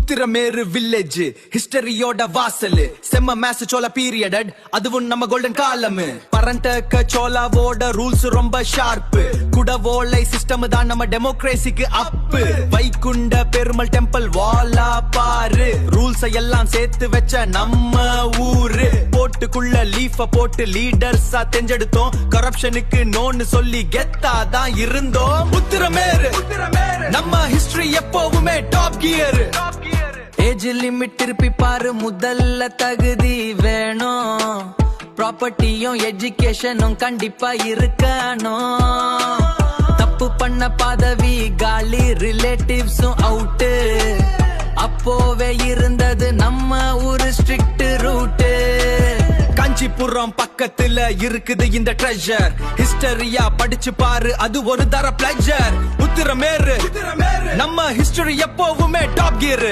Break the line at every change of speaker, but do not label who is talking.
Uthiramerur village ஹிஸ்டரியோட வாசல் செம்ம maze Chola period அதுவும் நம்ம கோல்டன் காலம் பரண்டக்க சோழாவோட ரூல்ஸ் ரொம்ப ஷார்ப் குடவோலை சிஸ்டம் தான் நம்ம டெமோக்ரேசிக்கு அப்பு வைகுண்ட பெருமல் டெம்பிள் வாலா பாரு ரூல்ஸ் எல்லாம் சேர்த்து வச்ச நம்ம ஊரு போட்டுக்குள்ள லீஃப போட்டு லீடர்ஸா தெஞ்செடுத்தோம் கரப்ஷனுக்கு நோன்னு சொல்லி கெத்தா தான் இருந்தோம் உத்திரமேரு நம்ம ஹிஸ்டரி எப்பவுமே டாப் கியர் ஏஜ் லிமிட் திருப்பி பாரு முதல்ல தகுதி வேணும் ப்ராப்பர்ட்டியும் எஜுகேஷனும் கண்டிப்பா இருக்கணும் தப்பு பண்ண பதவி காலி ரிலேட்டிவ்ஸும் அவுட்டு அப்போவே இருந்தது நம்ம ஒரு ஸ்ட்ரிக்ட் ரூட்டு காஞ்சிபுரம் பக்கத்துல இருக்குது இந்த ட்ரெஷர் ஹிஸ்டரியா படிச்சு பாரு அது ஒரு தர பிளஷர் உத்திரமேரு நம்ம ஹிஸ்டரி எப்பவுமே டாப் கியர்